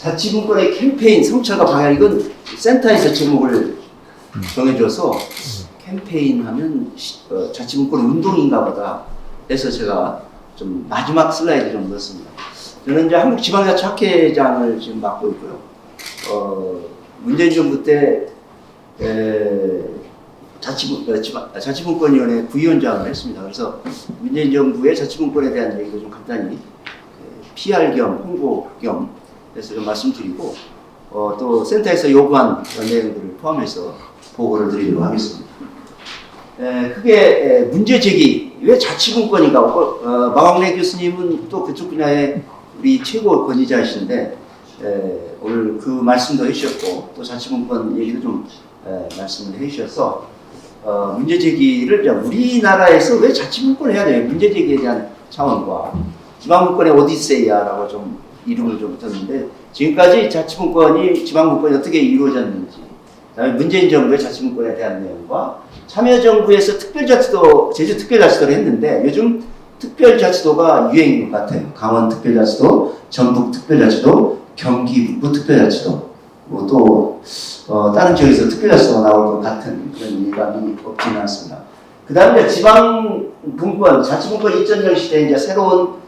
자치분권의 캠페인 성찰과 방향, 이건 센터에서 제목을 정해줘서 캠페인 하면 자치분권 운동인가 보다 해서 제가 좀 마지막 슬라이드 좀 넣었습니다. 저는 이제 한국지방자치학회장을 지금 맡고 있고요. 문재인 정부 때 자치분권위원회 부위원장을 했습니다. 그래서 문재인 정부의 자치분권에 대한 얘기도 좀 간단히 PR 겸 홍보 겸 해서 좀 말씀드리고 또 센터에서 요구한 내용들을 포함해서 보고를 드리도록 하겠습니다. 크게 문제 제기, 왜 자치분권인가? 마광래 교수님은 또 그쪽 분야의 우리 최고 권위자이신데 오늘 그 말씀도 해주셨고 또 자치분권 얘기도 좀 말씀을 해주셔서 문제 제기를 우리나라에서 왜 자치분권을 해야 돼요? 문제 제기에 대한 차원과 지방분권의 오디세이아라고 좀 이름을 좀 붙였는데 지금까지 자치분권이 지방분권이 어떻게 이루어졌는지, 그다음에 문재인 정부의 자치분권에 대한 내용과 참여정부에서 특별자치도, 제주특별자치도를 했는데 요즘 특별자치도가 유행인 것 같아요. 강원특별자치도, 전북특별자치도, 경기북부특별자치도, 또 다른 지역에서 특별자치도가 나올 것 같은 그런 예감이 없지는 않습니다. 그 다음에 지방분권, 자치분권 2.0 시대의 이제 새로운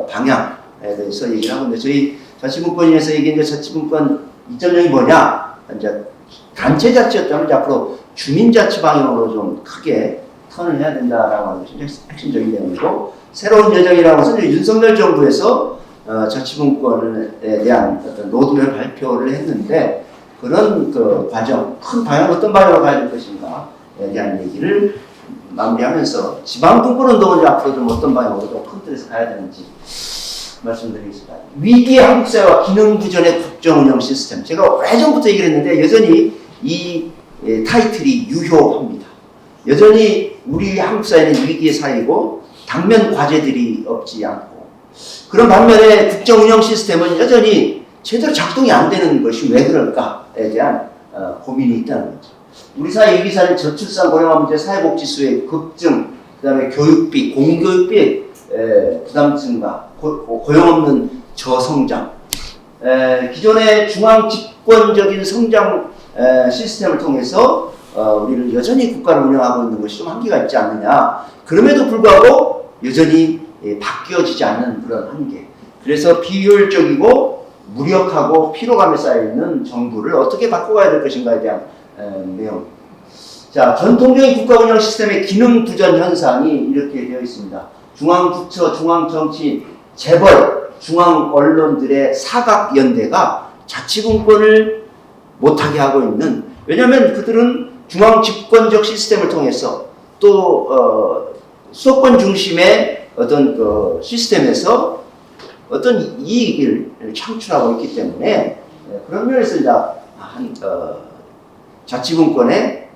방향에 대해서 얘기를 하고 있는데, 저희 자치분권위에서 얘기한 자치분권 2.0이 뭐냐? 이제 단체자치였다면 이제 앞으로 주민자치 방향으로 좀 크게 턴을 해야 된다라고 하는 것이 핵심적인 내용이고, 새로운 여정이라고 해서 윤석열 정부에서 자치분권에 대한 어떤 로드맵 발표를 했는데, 그런 그 과정, 큰 방향, 어떤 방향으로 가야 될 것인가에 대한 얘기를 마무리하면서 지방분권 운동은 앞으로 좀 어떤 방향으로 좀 큰 틀에서 가야 되는지 말씀드리겠습니다. 위기의 한국사회와 기능부전의 국정운영 시스템. 제가 오래전부터 얘기를 했는데 여전히 이 타이틀이 유효합니다. 여전히 우리 한국사회는 위기의 사회이고 당면 과제들이 없지 않고, 그런 반면에 국정운영 시스템은 여전히 제대로 작동이 안 되는 것이 왜 그럴까에 대한 고민이 있다는 거죠. 우리 사회 위기사는 저출산 고령화 문제, 사회복지수의 급증, 그 다음에 교육비, 공교육비의 부담 증가, 고용 없는 저성장, 기존의 중앙 집권적인 성장 시스템을 통해서 우리는 여전히 국가를 운영하고 있는 것이 좀 한계가 있지 않느냐. 그럼에도 불구하고 여전히 바뀌어지지 않는 그런 한계. 그래서 비효율적이고 무력하고 피로감에 쌓여있는 정부를 어떻게 바꿔가야 될 것인가에 대한 내용. 자, 전통적인 국가 운영 시스템의 기능 부전 현상이 이렇게 되어 있습니다. 중앙부처, 중앙정치, 재벌, 중앙 언론들의 사각연대가 자치분권을 못하게 하고 있는, 왜냐하면 그들은 중앙 집권적 시스템을 통해서 또 수도권 중심의 어떤 시스템에서 어떤 이익을 창출하고 있기 때문에 그런 면에서 이제 자치분권의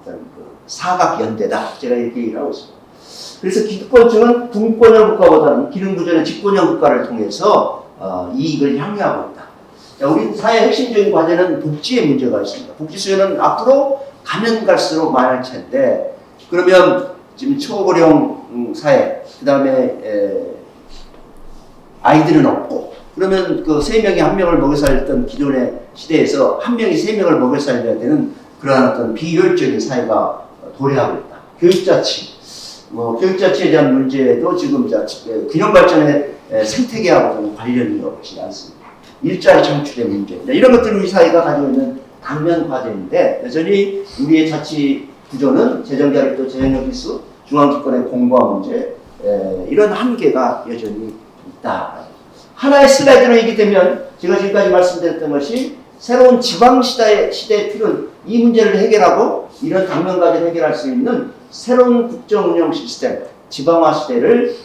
어떤 사각연대다, 제가 이렇게 얘기를 하고 있습니다. 그래서 기득권층은 분권형 국가보다는 기능부전의 집권형 국가를 통해서 이익을 향유하고 있다. 자, 우리 사회 핵심적인 과제는 복지의 문제가 있습니다. 복지 수요는 앞으로 가면 갈수록 많을 텐데, 그러면 지금 초고령 사회, 그 다음에 아이들은 없고, 그러면 그 3명이 1명을 먹여 살던 기존의 시대에서 1명이 3명을 먹여 살려야 되는 그러한 어떤 비효율적인 사회가 도래하고 있다. 교육자치, 교육자치에 대한 문제도 지금 균형발전의 생태계하고 관련이 없지 않습니다. 일자리 창출의 문제, 이런 것들을 우리 사회가 가지고 있는 당면 과제인데, 여전히 우리의 자치 구조는 재정자립도, 재정력 필수, 중앙집권의 공고화 문제, 이런 한계가 여전히 있다. 하나의 슬라이드로 얘기 되면 제가 지금까지 말씀드렸던 것이 새로운 지방시대의 필요는 이 문제를 해결하고 이런 당면 과제를 해결할 수 있는 새로운 국정운영 시스템, 지방화 시대를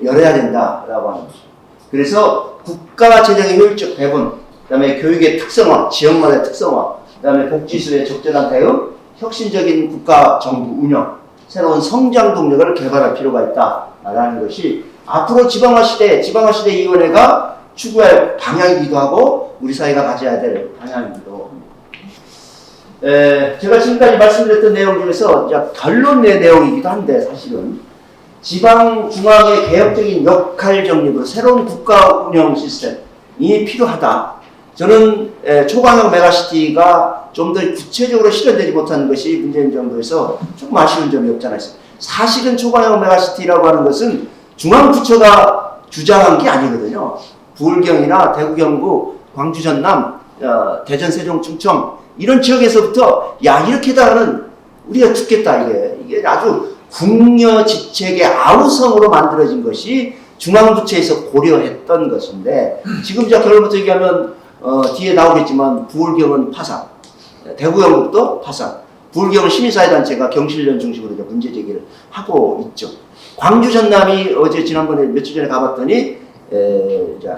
열어야 된다라고 하는 것입니다. 그래서 국가 재정의 효율적 배분, 그 다음에 교육의 특성화, 지역마다의 특성화, 그 다음에 복지수의 적절한 대응, 혁신적인 국가 정부 운영, 새로운 성장 동력을 개발할 필요가 있다라는 것이 앞으로 지방화시대위원회가 추구할 방향이기도 하고 우리 사회가 가져야 될 방향이기도 합니다. 제가 지금까지 말씀드렸던 내용 중에서 결론 내 내용이기도 한데, 사실은 지방 중앙의 개혁적인 역할 정립으로 새로운 국가 운영 시스템, 필요하다. 저는 초광역 메가시티가 좀 더 구체적으로 실현되지 못한 것이 문재인 정부에서 조금 아쉬운 점이 없지 않아 있어요. 사실은 초광역 메가시티라고 하는 것은 중앙부처가 주장한 게 아니거든요. 부울경이나 대구 경북, 광주 전남, 대전 세종 충청 이런 지역에서부터 야 이렇게다가는 우리가 죽겠다 이게 아주 궁여지책의 아우성으로 만들어진 것이 중앙부처에서 고려했던 것인데 지금 제가 결론부터 얘기하면 뒤에 나오겠지만 부울경은 파산, 대구 경북도 파산, 부울경은 시민사회단체가 경실련 중심으로 문제 제기를 하고 있죠. 광주 전남이 어제 지난번에 며칠 전에 가봤더니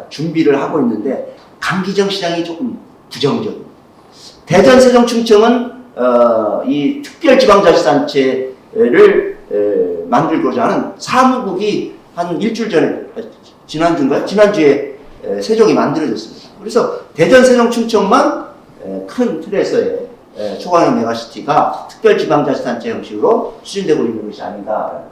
준비를 하고 있는데 강기정 시장이 조금 부정적입니다. 대전 세종 충청은 이 특별지방자치단체를 만들고자 하는 사무국이 한 일주일 전에 지난주인가요? 지난주에 세종이 만들어졌습니다. 그래서 대전 세종 충청만 큰 틀에서의 초광역 메가시티가 특별지방자치단체 형식으로 추진되고 있는 것이 아닌가.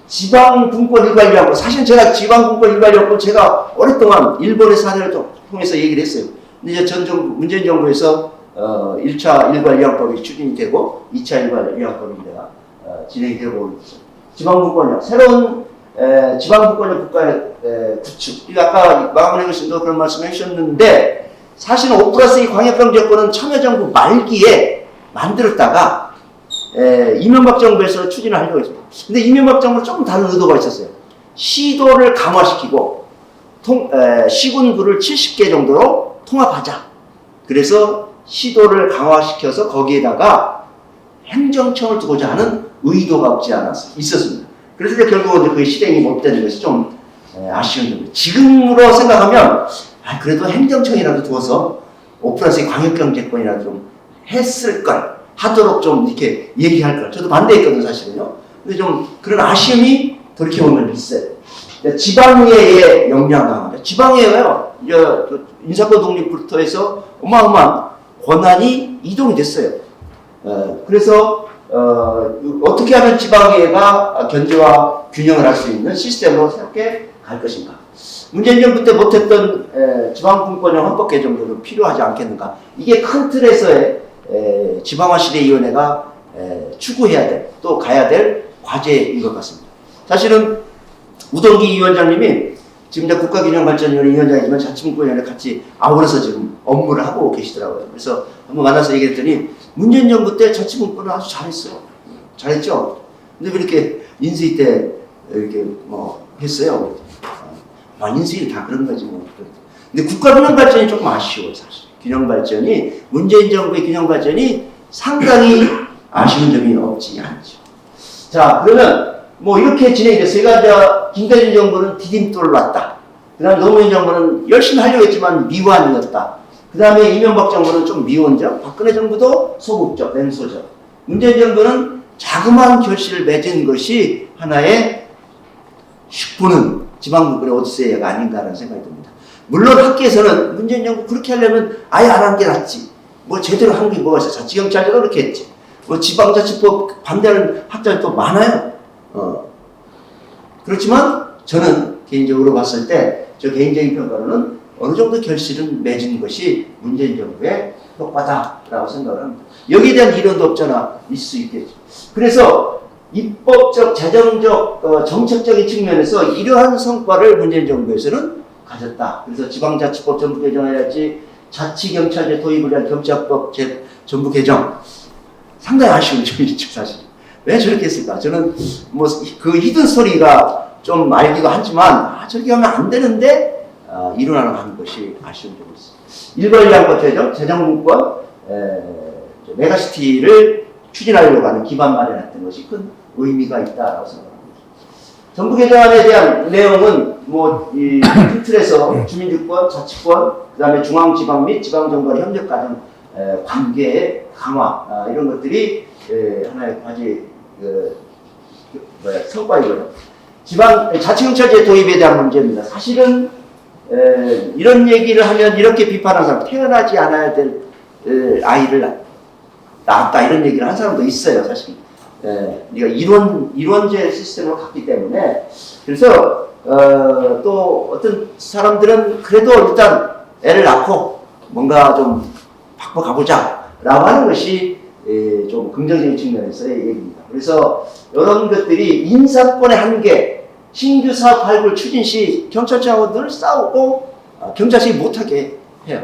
지방분권 일괄령권, 사실 제가 지방분권 일괄령권 제가 오랫동안 일본의 사례를 통해서 얘기를 했어요. 근데 이제 문재인 정부에서 1차 일괄령권이 추진이 되고 2차 일괄령권이 진행이 되고 있죠. 지방분권력, 새로운 지방분권력 국가의 구축. 아까 마감래 교수님도 그런 말씀 해주셨는데 사실은 5+2 광역경제권은 참여정부 말기에 만들었다가 이명박 정부에서 추진을 하려고 했습니다. 근데 이명박 정부는 조금 다른 의도가 있었어요. 시도를 강화시키고 시군구를 70개 정도로 통합하자. 그래서 시도를 강화시켜서 거기에다가 행정청을 두고자 하는 의도가 없지 않았어요. 있었습니다. 그래서 이제 결국은 그 실행이 못 되는 것이 좀 아쉬운 점입니다. 지금으로 생각하면 그래도 행정청이라도 두어서 5+2 광역경제권이라도 좀 했을 걸, 하도록 좀 이렇게 얘기할 걸. 저도 반대했거든요, 사실은요. 근데 좀 그런 아쉬움이 돌이켜보면 있어요. 지방의회의 역량 강화. 지방의회가요, 인사권 독립부터 해서 어마어마한 권한이 이동이 됐어요. 그래서 어떻게 하면 지방의회가 견제와 균형을 할 수 있는 시스템으로 새롭게 갈 것인가. 문재인 정부 때 못했던 지방분권형 헌법 개정도 필요하지 않겠는가. 이게 큰 틀에서의 지방화시대위원회가 추구해야 될, 또 가야 될 과제인 것 같습니다. 사실은 우동기 위원장님이 지금 이제 국가균형발전위원회 위원장이지만 자치분권위원회 같이 아우러서 지금 업무를 하고 계시더라고요. 그래서 한번 만나서 얘기했더니 문재인 정부 때 자치분권을 아주 잘했어요. 잘했죠? 근데 왜 이렇게 인수위 때 이렇게 했어요? 인수위는 다 그런 거지 뭐. 근데 국가균형발전이 조금 아쉬워요, 사실. 균형발전이, 문재인 정부의 균형발전이 상당히 아쉬운 점이 없지 않죠. 자, 그러면 이렇게 진행이 됐어요. 그러니까 김대중 정부는 디딤돌을 놨다. 그 다음에 노무현 정부는 열심히 하려고 했지만 미완이었다. 그 다음에 이명박 정부는 좀 미온적, 박근혜 정부도 소극적, 냉소적. 문재인 정부는 자그마한 결실을 맺은 것이 하나의 슉보는 지방분권의 오디세이가 아닌가라는 생각이 듭니다. 물론 학계에서는 문재인 정부 그렇게 하려면 아예 안 한 게 낫지. 제대로 한 게 뭐가 있어. 자치경찰제도 그렇게 했지. 지방자치법 반대하는 학자는 또 많아요. 그렇지만 저는 개인적으로 봤을 때 저 개인적인 평가로는 어느 정도 결실은 맺은 것이 문재인 정부의 효과다라고 생각을 합니다. 여기에 대한 이론도 없잖아. 있을 수 있겠죠. 그래서 입법적, 재정적, 정책적인 측면에서 이러한 성과를 문재인 정부에서는 가졌다. 그래서 지방자치법 전부 개정해야지, 자치경찰제 도입을 위한 경찰법 전부 개정. 상당히 아쉬운 점이 있죠, 사실. 왜 저렇게 했을까? 저는 그 히든 스토리가 좀 알기도 하지만 저렇게 하면 안 되는데 일어나는 하는 것이 아쉬운 점이 있습니다. 일괄량권 재정분권 메가시티를 추진하려고 하는 기반 마련했던 것이 큰 의미가 있다라고 생각합니다. 정부 개정안에 대한 내용은 큰 틀에서 주민주권, 자치권, 그 다음에 중앙지방 및 지방정부의 협력 과정 관계의 강화 이런 것들이 하나의 과제 성과이고요. 자치경찰제 도입에 대한 문제입니다. 사실은 이런 얘기를 하면 이렇게 비판하는 사람, 태어나지 않아야 될 아이를 낳았다 이런 얘기를 한 사람도 있어요, 사실. 우리가 이론제 시스템을 갖기 때문에. 그래서 또 어떤 사람들은 그래도 일단 애를 낳고 뭔가 좀 바꿔가보자 라고 하는 것이 좀 긍정적인 측면에서의 얘기입니다. 그래서 이런 것들이 인사권의 한계, 신규 사업 발굴 추진 시 경찰청하고 늘 싸우고 경찰청이 못하게 해요.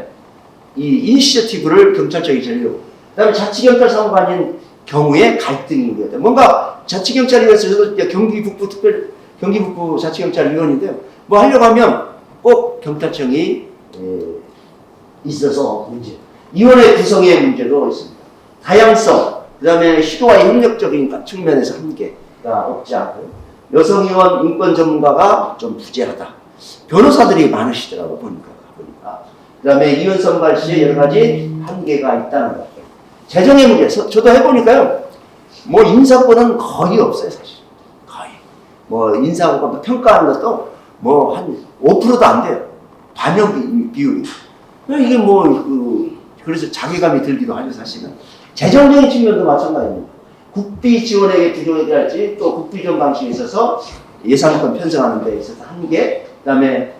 이 이니시어티브를 경찰청이 전려. 그 다음에 자치경찰 사무관인 경우에 갈등이 있거든요. 뭔가 자치경찰위원회에서 경기북부 자치경찰위원인데요. 뭐 하려고 하면 꼭 경찰청이 있어서 문제. 위원회 구성의 문제도 있습니다. 다양성, 그 다음에 시도와의 협력적인 측면에서 한계가 없지 않고 여성의원 인권 전문가가 좀 부재하다. 변호사들이 많으시더라고요. 보니까. 그 다음에 의원 선발 시에 여러 가지 한계가 있다는 것. 재정의 문제, 저도 해보니까요. 뭐 인사권은 거의 없어요, 사실. 거의. 뭐 인사권과 평가하는 것도 뭐 한 5%도 안 돼요. 반영 비율이. 이게 뭐, 그래서 자괴감이 들기도 하죠, 사실은. 재정적인 측면도 마찬가지입니다. 국비 지원액의 부족이랄지 또 국비 지원 방식에 있어서 예산권 편성하는 데 있어서 한계, 그 다음에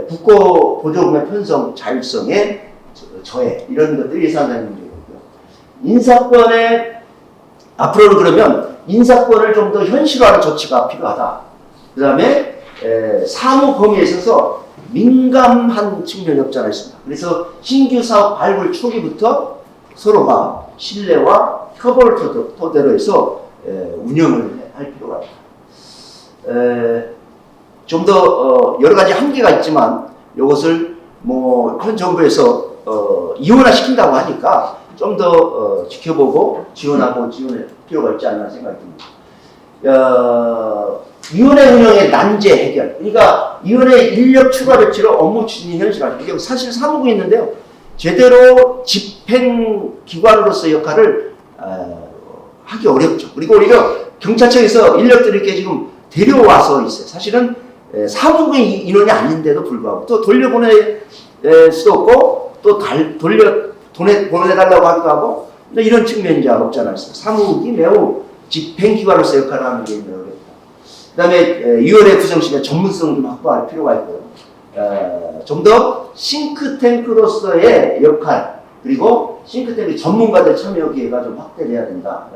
국고 보조금의 편성 자율성의 저해, 이런 것들이 예산적인 문제고요. 인사권에, 앞으로는 그러면 인사권을 좀 더 현실화하는 조치가 필요하다. 그 다음에 사무 범위에 있어서 민감한 측면이 없지 않아 있습니다. 그래서 신규 사업 발굴 초기부터 서로가 신뢰와 협업을 토대로 해서 운영을 할 필요가 있다. 좀 더 여러 가지 한계가 있지만 이것을 뭐 현 정부에서 이원화 시킨다고 하니까 좀 더 지켜보고 지원할 필요가 있지 않나 생각이 듭니다. 위원회 운영의 난제 해결. 그러니까 위원회 인력 추가 배치로 업무 추진이 현실화죠. 이게 사실 사무국이 있는데요. 제대로 집행기관으로서의 역할을 하기 어렵죠. 그리고 우리가 경찰청에서 인력들을 이렇게 지금 데려와서 있어요. 사실은 사무국의 인원이 아닌데도 불구하고 또 돌려보낼 수도 없고 또 보내달라고 하기도 하고 이런 측면이 없지 않아 있어요. 사무국이 매우 집행기관으로서 역할을 하는 게 있는 어렵다. 그 다음에 위원회 구성실의 전문성 좀 확보할 필요가 있고요. 좀 더 싱크탱크로서의 역할, 그리고 싱크탱크 전문가들 참여 기회가 좀 확대돼야 된다.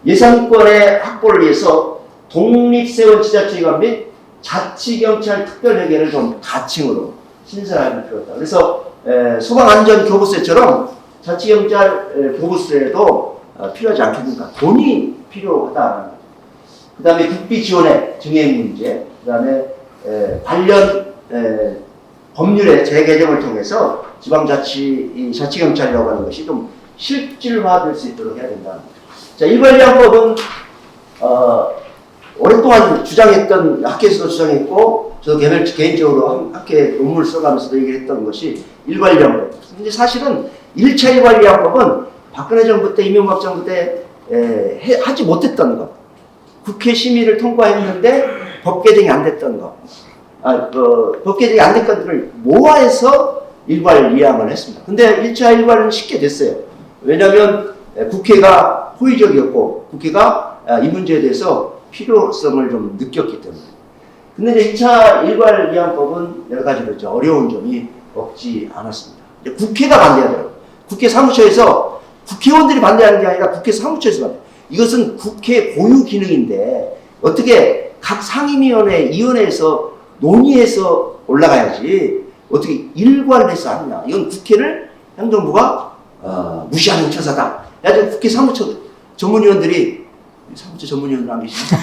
예산권의 확보를 위해서 독립세원지자체기관 및 자치경찰 특별회계를 좀 가칭으로 신설할 필요가 있다. 그래서 소방안전교부세처럼 자치경찰 교부세도 필요하지 않겠는가. 돈이 필요하다. 그 다음에 국비 지원의 증액 문제, 그 다음에 관련 법률의 재개정을 통해서 자치경찰이라고 하는 것이 좀 실질화될 수 있도록 해야 된다. 자, 일괄위안법은 오랫동안 주장했던, 학회에서도 주장했고 저도 개인적으로 학회 논문을 써가면서도 얘기를 했던 것이 일괄위안법. 근데 사실은 1차 일괄위안법은 박근혜 정부 때, 이명박 정부 때 하지 못했던 것. 국회 심의를 통과했는데 법 개정이 안 됐던 것. 법 개정이 안 된 것들을 모아해서 일괄위안을 했습니다. 근데 1차 일괄은 쉽게 됐어요. 왜냐하면 국회가 호의적이었고 국회가 이 문제에 대해서 필요성을 좀 느꼈기 때문에. 근데 이제 2차 일괄위안법은 여러 가지로 어려운 점이 없지 않았습니다. 이제 국회가 반대하더라고요. 국회 사무처에서 국회의원들이 반대하는 게 아니라 국회 사무처에서 반대. 이것은 국회 고유 기능인데 어떻게 각 상임위원회, 위원회에서 논의해서 올라가야지 어떻게 일괄해서 하느냐. 이건 국회를 행정부가 무시하는 처사다. 그래서 국회 사무처 전문위원들이 사무처 전문위원들 안 계시나?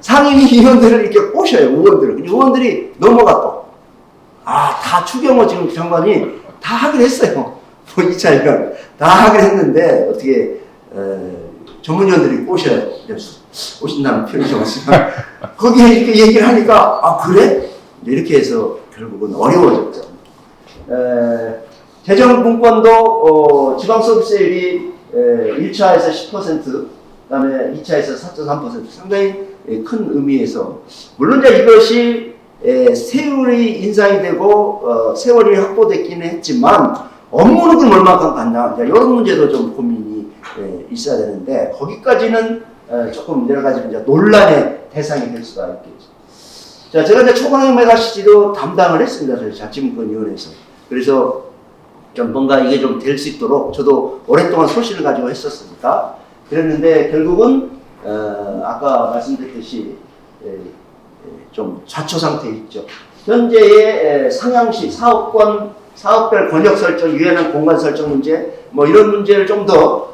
상임위원들을 이렇게 꼬셔요. 의원들을. 의원들이 넘어가 또. 다 추경호 지금 장관이 다 하기로 했어요. 뭐 2차 일괄 다 하기로 했는데 어떻게 전문위원들이 꼬셔요. 오신다는 표현이 좀 있으면 거기에 이렇게 얘기를 하니까 그래? 이렇게 해서 결국은 어려워졌죠. 재정분권도 지방서비스율이 1차에서 10%, 그 다음에 2차에서 4.3% 상당히 큰 의미에서 물론 이제 이것이 세율이 인상이 되고 세월이 확보됐기는 했지만 업무는 그럼 얼마큼 갔나 이런 문제도 좀 고민이 있어야 되는데 거기까지는 조금 여러 가지 이제 논란의 대상이 될 수가 있겠죠. 자, 제가 이제 초강형 메가시티도 담당을 했습니다. 저희 자치분권위원회에서. 그래서 좀 뭔가 이게 좀 될 수 있도록 저도 오랫동안 소신을 가지고 했었으니까 그랬는데 결국은 아까 말씀드렸듯이 좀 좌초 상태에 있죠. 현재의 상향시 사업권 사업별 권역 설정, 유연한 공간 설정 문제 뭐 이런 문제를 좀 더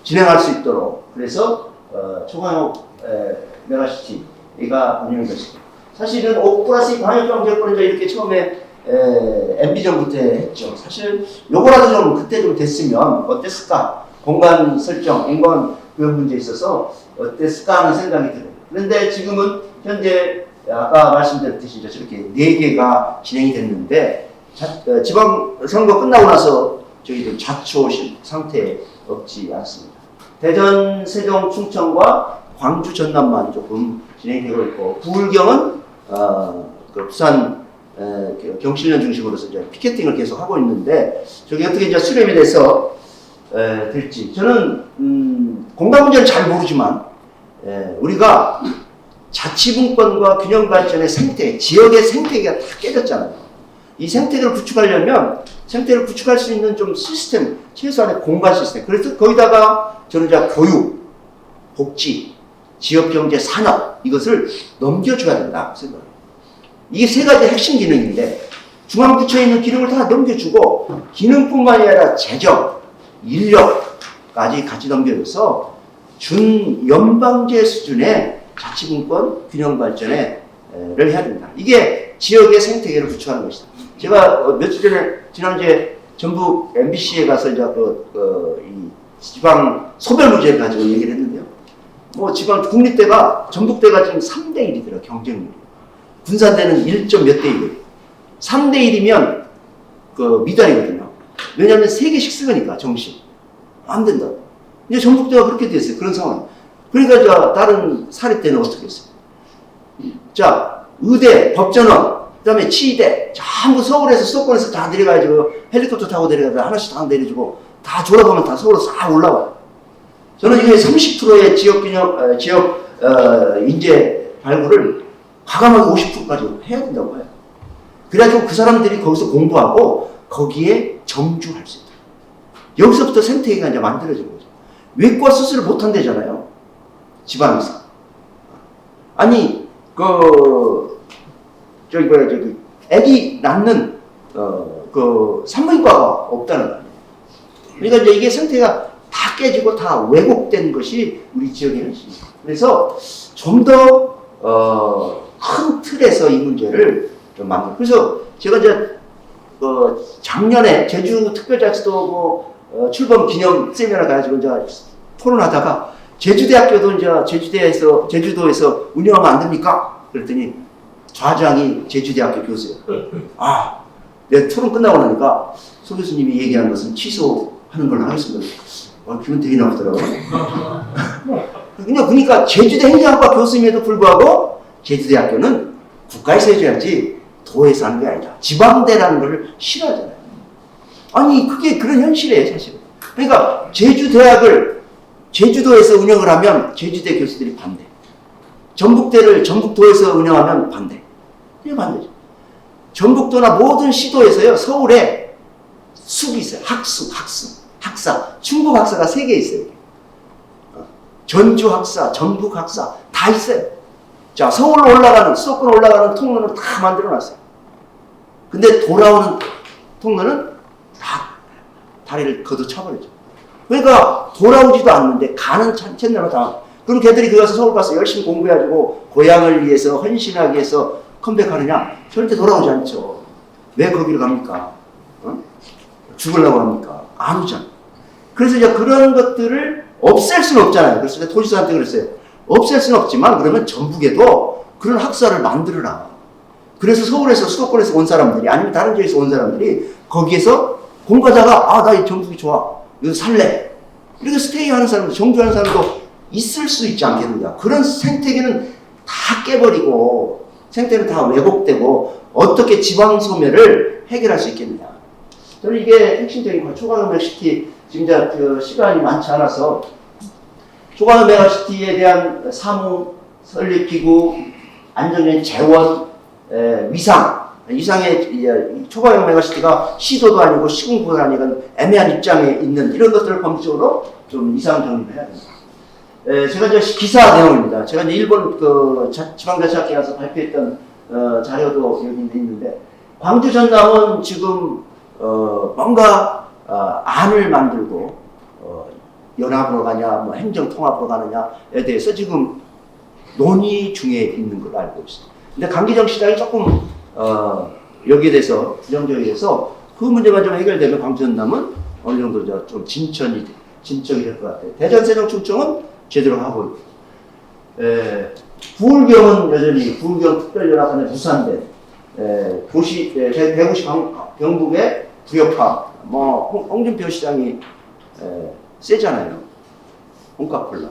진행할 수 있도록 그래서 초강형 메가시티가 운영이 됐습니다. 사실은 5+2 광역경제권 이제 이렇게 처음에 MB전부터 했죠. 사실 요거라도 좀 그때 좀 됐으면 어땠을까? 공간 설정, 인권 그런 문제에 있어서 어땠을까 하는 생각이 들어요. 그런데 지금은 현재 아까 말씀드렸듯이 저렇게 4개가 진행이 됐는데 지방선거 끝나고 나서 저희들 좌초 상태에 없지 않습니다. 대전, 세종, 충청과 광주, 전남만 조금 진행되고 있고 부울경은 그 부산 경실련 중심으로서 이제 피켓팅을 계속 하고 있는데 저게 어떻게 이제 수렴이 돼서 될지 저는 공간 문제는 잘 모르지만 우리가 자치분권과 균형발전의 생태, 지역의 생태계가 다 깨졌잖아요. 이 생태계를 구축하려면 생태를 구축할 수 있는 좀 시스템, 최소한의 공간 시스템. 그래서 거기다가 저는 이제 교육, 복지, 지역경제, 산업 이것을 넘겨줘야 된다 생각합니다. 이게 세 가지 핵심 기능인데 중앙부처에 있는 기능을 다 넘겨주고 기능뿐만이 아니라 재정, 인력까지 같이 넘겨줘서 준연방제 수준의 자치분권 균형발전을 해야 된다. 이게 지역의 생태계를 구축하는 것이다. 제가 며칠 전에 지난주에 전북 MBC에 가서 이제 이 지방 소별 문제를 가지고 얘기를 했는데요. 뭐 지방 국립대가 전북대가 지금 3대 1이더라 경쟁률이. 군산대는 1몇 대 1. 3대 1이면 그 미달이거든요. 왜냐하면 3개씩 쓰니까 정시. 안 된다. 이제 전북대가 그렇게 됐어요. 그런 상황. 그러니까 저 다른 사립대는 어떻게 했어요? 자, 의대, 법전원, 그 다음에 치의대, 전부 서울에서 수도권에서 다 내려가지고 헬리콥터 타고 내려가서 하나씩 다 내려주고 다 졸업하면 다 서울로 싹 올라와요. 저는 이게 30%의 지역균형, 인재 발굴을 과감하게 50%까지 해야 된다고 해요. 그래가지고 그 사람들이 거기서 공부하고 거기에 정주할 수 있다. 여기서부터 생태계가 이제 만들어진 거죠. 외과 수술을 못 한대잖아요. 지방에서. 아니, 애기 낳는, 산부인과가 없다는 거예요. 그러니까 이제 이게 생태가 다 깨지고 다 왜곡된 것이 우리 지역의 현실입니다. 그래서 좀 더, 큰 틀에서 이 문제를 좀 만들고. 그래서 제가 이제, 작년에 제주특별자치도 출범 기념 세미나 가지고 이제 토론하다가 제주대학교도 이제 제주도에서 운영하면 안 됩니까? 그랬더니 좌장이 제주대학교 교수예요. 아, 내 토론 끝나고 나니까 소 교수님이 얘기한 것은 취소하는 걸로 하겠습니다. 기분 되게 나쁘더라고요. 그러니까 제주대 행정학과 교수임에도 불구하고 제주대학교는 국가에서 해줘야지 도에서 하는 게 아니라 지방대라는 걸 싫어하잖아요. 아니 그게 그런 현실이에요 사실은. 그러니까 제주대학을 제주도에서 운영을 하면 제주대 교수들이 반대. 전북대를 전북도에서 운영하면 반대. 이게 반대죠. 전북도나 모든 시도에서요 서울에 숙이 있어요. 학사. 충북 학사가 3개 있어요. 전주 학사, 전북 학사 다 있어요. 자, 서울로 올라가는, 수도권 올라가는 통로는 다 만들어 놨어요. 근데 돌아오는 통로는 다 다리를 걷어차버리죠. 그러니까 돌아오지도 않는데 가는 채널로 다. 그럼 걔들이 그 가서 서울 가서 열심히 공부해가지고 고향을 위해서 헌신하기 위해서 컴백하느냐? 절대 돌아오지 않죠. 왜 거기를 갑니까? 죽으려고 합니까? 안 오잖아요. 그래서 이제 그런 것들을 없앨 수는 없잖아요. 그래서 제가 도지사한테 그랬어요. 없앨 수는 없지만 그러면 전북에도 그런 학사를 만들어라. 그래서 서울에서 수도권에서 온 사람들이 아니면 다른 지역에서 온 사람들이 거기에서 공부하다가 나 이 전북이 좋아. 여기서 살래. 이렇게 스테이하는 사람도 정주하는 사람도 있을 수 있지 않겠느냐. 그런 생태계는 다 깨버리고 생태는 다 왜곡되고 어떻게 지방 소멸을 해결할 수 있겠느냐. 저는 이게 핵심적인 거예요. 초강형 메가시티 지금 그 시간이 많지 않아서 초강형 메가시티에 대한 사무 설립 기구 안정적인 재원, 위상의 초과형 메가시티가 시도도 아니고 시군구도 아니고 애매한 입장에 있는 이런 것들을 법적으로 좀 이상 정리를 해야 됩니다. 제가 이제 기사 내용입니다. 제가 이제 일본 그 지방자치학회 가서 발표했던 자료도 여기 있는데, 광주 전남은 지금 뭔가 안을 만들고 연합으로 가냐, 뭐 행정통합으로 가느냐에 대해서 지금 논의 중에 있는 걸로 알고 있습니다. 근데 강기정 시장이 조금 여기에 대해서 부정적이 돼서 그 문제만 좀 해결되면 광주 전남은 어느 정도 좀 진척이 될 것 같아요. 대전 세종 충청은 제대로 하고 있고, 부울경은 여전히 부울경 특별연합단에 무산된 도시 대구시 경북의 부여파, 뭐 홍준표 시장이 세잖아요. 홍카콜라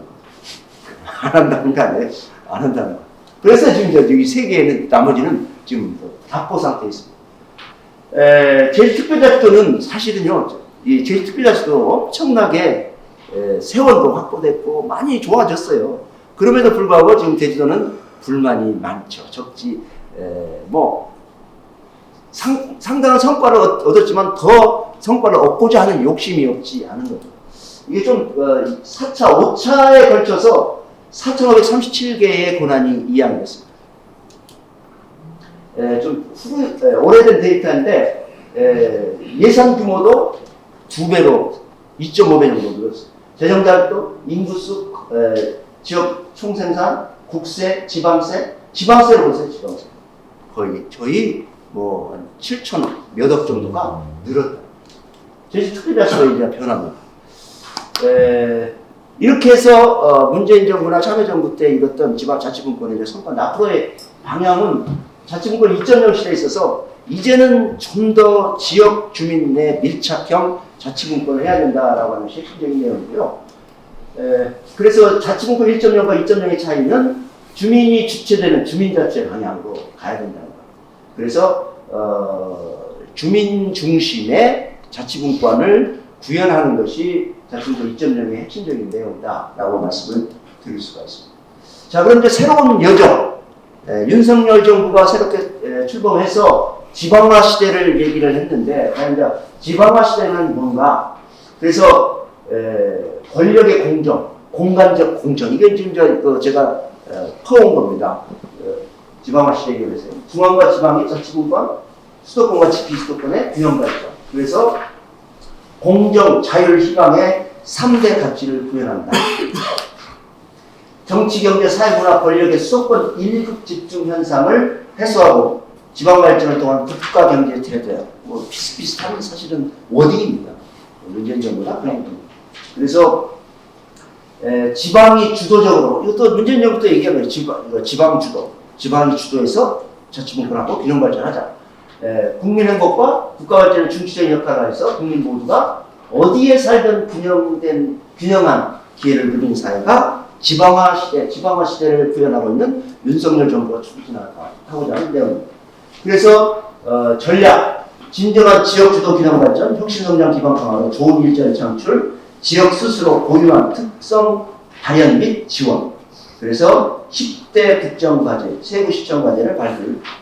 안 한다는 거 아니에요? 안 한다는 거. 그래서 지금 여기 세 개는 나머지는 지금 답보 상태에 있습니다. 제주특별자치도는 사실은요, 이 제주특별자치도 엄청나게 세원도 확보됐고 많이 좋아졌어요. 그럼에도 불구하고 지금 제주도는 불만이 많죠. 적지 뭐 상당한 성과를 얻었지만 더 성과를 얻고자 하는 욕심이 없지 않은 거죠. 이게 좀 4차, 5차에 걸쳐서 4,537개의 권한이 이양됐습니다. 좀 오래된 데이터인데 예산 규모도 2배로 2.5배 정도 늘었어요. 재정자금도 인구수, 지역 총생산, 국세, 지방세를 보세요. 지방세 거의 저희 뭐 7천억 몇억 정도가 늘었다. 제주특별자치도 이제 변합니다. 이렇게 해서 문재인 정부나 참여정부 때 이뤘던 지방자치분권의 이제 성과, 앞으로의 방향은 자치분권 2.0 시대에 있어서 이제는 좀 더 지역 주민 내 밀착형 자치분권을 해야 된다라고 하는 핵심적인 내용이고요. 그래서 자치분권 1.0과 2.0의 차이는 주민이 주체되는 주민자치 방향으로 가야 된다는 거예요. 그래서 주민 중심의 자치분권을 구현하는 것이 자치분권 2.0의 핵심적인 내용이다라고 말씀을 드릴 수가 있습니다. 자, 그럼 이제 새로운 여정, 윤석열 정부가 새롭게 출범해서 지방화 시대를 얘기를 했는데, 과연 이제 지방화 시대는 뭔가? 그래서 권력의 공정, 공간적 공정, 이게 지금 제가 퍼온 겁니다. 지방화 시대에 대해서 중앙과 지방의 자치분권, 수도권과 비수도권의 균형 발전. 그래서 공정, 자율, 희망의 3대 가치를 구현한다. 정치, 경제, 사회, 문화, 권력의 수도권 1급 집중 현상을 해소하고 지방 발전을 통한 국가 경제 태도야. 뭐 비슷비슷한 사실은 워딩입니다. 문재인 정부나 그런 것. 그래서 지방이 주도적으로, 이것도 문재인 정부도 얘기한 거예요. 지방 주도, 지방이 주도해서 자치분권하고 균형 발전하자. 국민 행복과 국가 발전의 중추적인 역할을 해서 국민 모두가 어디에 살든 균형한 기회를 누리는 사회가 지방화 시대를 구현하고 있는 윤석열 정부가 추진하고자 하는 내용입니다. 그래서 전략, 진정한 지역주도 균형 발전, 혁신성장 기반 강화로 좋은 일자리 창출, 지역 스스로 고유한 특성 발현 및 지원. 그래서 10대 국정과제, 세부 시청과제를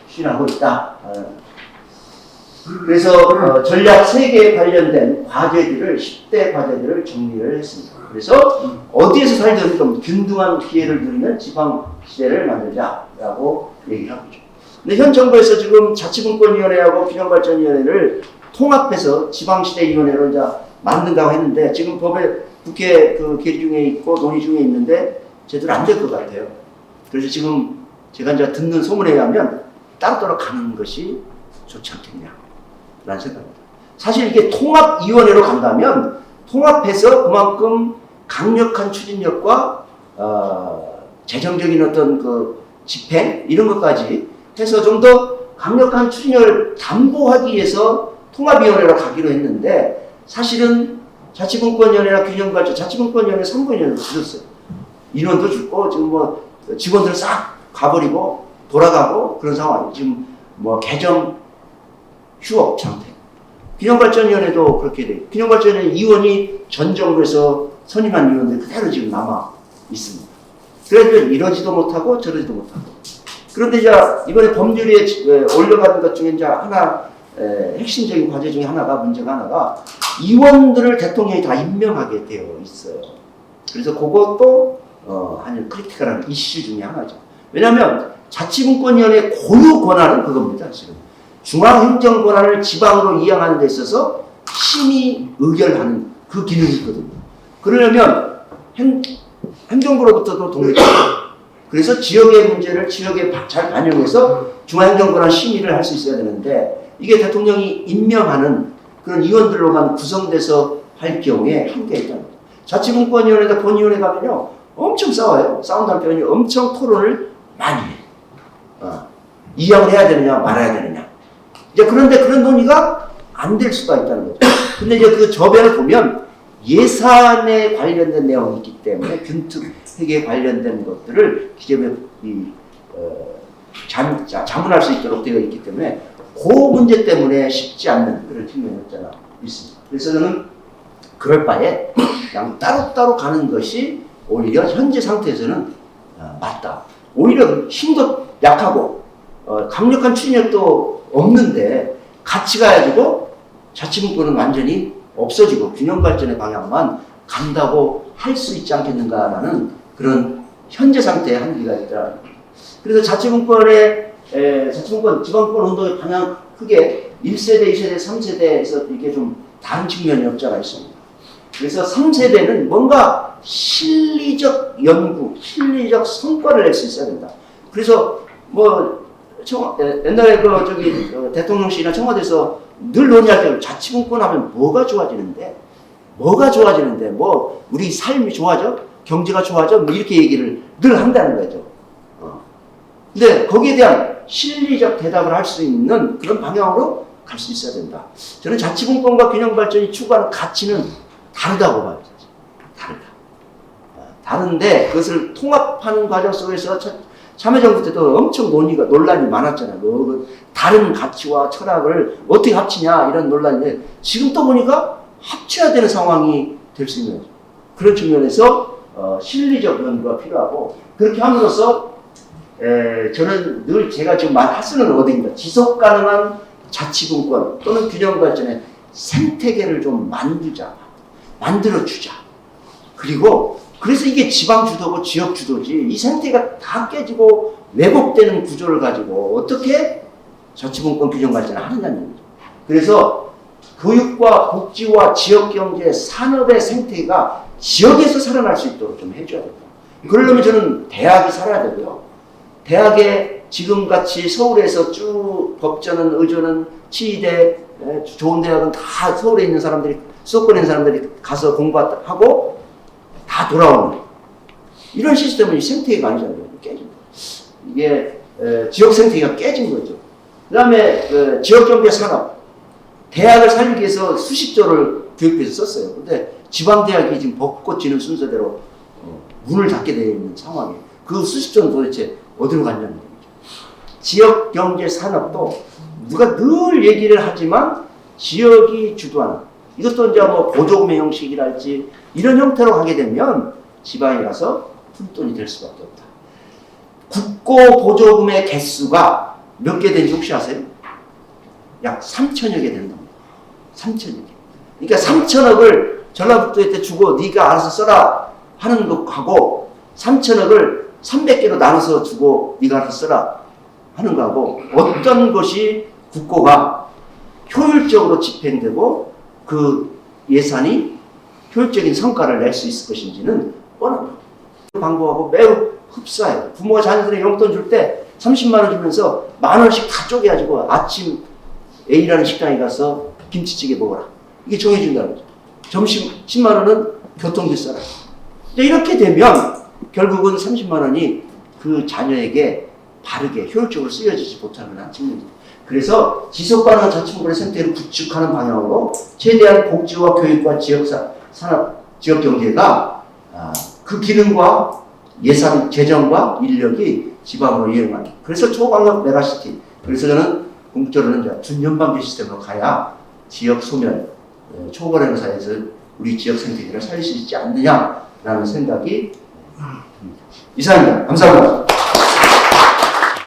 추진하고 있다. 그래서 전략 3개에 관련된 과제들을 10대 과제들을 정리를 했습니다. 그래서 어디에서 살든 좀 균등한 기회를 누리는 지방 시대를 만들자라고 얘기를 하고 있죠. 근데 현 정부에서 지금 자치분권위원회하고 균형발전위원회를 통합해서 지방시대위원회로 이제 만든다고 했는데, 지금 법에 국회 계류 중에 있고 논의 중에 있는데 제대로 안 될 것 같아요. 그래서 지금 제가 이제 듣는 소문에 의하면 따로따로 가는 것이 좋지 않겠냐라는 생각입니다. 사실 이게 통합위원회로 간다면 통합해서 그만큼 강력한 추진력과 재정적인 어떤 집행 이런 것까지 해서 좀 더 강력한 추진력을 담보하기 위해서 통합위원회로 가기로 했는데, 사실은 자치분권위원회나 균형발전, 자치분권위원회 3분위원회로 줄였어요. 인원도 줄고 지금 뭐 직원들 싹 가버리고 돌아가고 그런 상황이에요. 지금 뭐 개정 휴업 상태. 균형발전위원회도 그렇게 돼요. 균형발전위원회 위원이 전 정부에서 선임한 위원들 그대로 지금 남아 있습니다. 그래서 이러지도 못하고 저러지도 못하고. 그런데 이제 이번에 법률에 올려가는 것 중에 이제 하나 핵심적인 과제 중에 문제가 하나가 의원들을 대통령이 다 임명하게 되어 있어요. 그래서 그것도 아주 크리티컬한 이슈 중에 하나죠. 왜냐하면 자치분권위원회 고유 권한은 그겁니다. 지금 중앙행정 권한을 지방으로 이양하는 데 있어서 심의 의결하는 그 기능이 있거든요. 그러려면 행정부로부터도 독립해요. 그래서 지역의 문제를 지역에 잘 반영해서 중앙행정권한 심의를 할 수 있어야 되는데 이게 대통령이 임명하는 그런 의원들로만 구성돼서 할 경우에 한계가 있다는 거죠. 자치분권위원회나 본위원회 가면요 엄청 싸워요. 싸운다는 표현이 엄청 토론을 많이 해요. 이양을 해야 되느냐 말아야 되느냐. 이제 그런데 그런 논의가 안 될 수가 있다는 거죠. 근데 이제 그 저변을 보면 예산에 관련된 내용이 있기 때문에 균특회계에 관련된 것들을 기재부에 자문할 수 있도록 되어 있기 때문에 그 문제 때문에 쉽지 않는 그런 측면이 있습니다. 그래서 저는 그럴 바에 그냥 따로따로 가는 것이 오히려 현재 상태에서는 맞다. 오히려 힘도 약하고 강력한 추진력도 없는데 같이 가가지고 자치분권은 완전히 없어지고 균형발전의 방향만 간다고 할 수 있지 않겠는가라는 그런 현재 상태의 한계가 있다. 그래서 자치분권 지방권 운동의 방향 크게 1세대, 2세대, 3세대에서 이게 좀 다른 측면이 없잖아 있습니다. 그래서 3세대는 뭔가 실리적 연구, 실리적 성과를 낼 수 있어야 된다. 그래서 옛날에 대통령실이나 청와대에서 늘 논의할 때 자치분권 하면 뭐가 좋아지는데 우리 삶이 좋아져? 경제가 좋아져? 이렇게 얘기를 늘 한다는 거죠. 근데 거기에 대한 실리적 대답을 할 수 있는 그런 방향으로 갈 수 있어야 된다. 저는 자치분권과 균형발전이 추구하는 가치는 다르다고 봐요. 다른데 그것을 통합하는 과정 속에서 참여정부 때도 엄청 논란이 많았잖아요. 다른 가치와 철학을 어떻게 합치냐 이런 논란인데 지금 또 보니까 합쳐야 되는 상황이 될 수 있는 거죠. 그런 측면에서 실리적 연구가 필요하고 그렇게 함으로써 저는 늘 제가 지금 쓰는 워딩입니다. 지속 가능한 자치분권 또는 균형발전의 생태계를 좀 만들어주자. 그래서 이게 지방 주도고 지역 주도지 이 생태가 다 깨지고 왜곡되는 구조를 가지고 어떻게 자치분권 균형발전을 하느냐는 얘기죠. 그래서 교육과 복지와 지역경제, 산업의 생태가 지역에서 살아날 수 있도록 좀 해줘야 된다. 그러려면 저는 대학이 살아야 되고요. 대학에 지금같이 서울에서 쭉 법전은, 의전은, 치의대, 좋은 대학은 다 서울에 있는 사람들이, 수도권에 있는 사람들이 가서 공부하고 다 돌아오는 이런 시스템은 생태계가 아니잖아요. 깨진 거예요. 이게 지역 생태계가 깨진 거죠. 그 다음에 지역경제 산업, 대학을 살리기 위해서 수십조를 교육부에서 썼어요. 근데 지방대학이 지금 벚꽃 지는 순서대로 문을 닫게 되어 있는 상황에 그 수십조는 도대체 어디로 갔냐는 얘기죠. 지역경제 산업도 누가 늘 얘기를 하지만 지역이 주도하는 이것도 이제 보조금의 형식이랄지 이런 형태로 가게 되면 지방에 가서 푼돈이 될 수밖에 없다. 국고 보조금의 개수가 몇 개 되는지 혹시 아세요? 약 3천여 개 된답니다. 3천여 개. 그러니까 3천억을 전라북도에 때 주고 네가 알아서 써라 하는 것하고 3천억을 300개로 나눠서 주고 네가 알아서 써라 하는 거하고 어떤 것이 국고가 효율적으로 집행되고 그 예산이 효율적인 성과를 낼 수 있을 것인지는 뻔합니다. 그 방법하고 매우 흡사해요. 부모가 자녀들에게 용돈 줄 때 30만 원 주면서 만 원씩 다 쪼개가지고 아침 A라는 식당에 가서 김치찌개 먹어라. 이게 정해준다는 거죠. 점심 10만 원은 교통비 써라. 이렇게 되면 결국은 30만 원이 그 자녀에게 바르게 효율적으로 쓰여지지 못하는 측면입니다. 그래서 지속가능한 자치분권의 생태를 구축하는 방향으로 최대한 복지와 교육과 산업, 지역경제가 그 기능과 예산, 재정과 인력이 지방으로 이행하는. 그래서 초강력 메가시티. 그래서 저는 궁극적으로는 준연방제 시스템으로 가야 지역 소멸, 초거래 사회에서 우리 지역 생태계를 살릴 수 있지 않느냐라는 생각이 듭니다. 이상입니다. 감사합니다.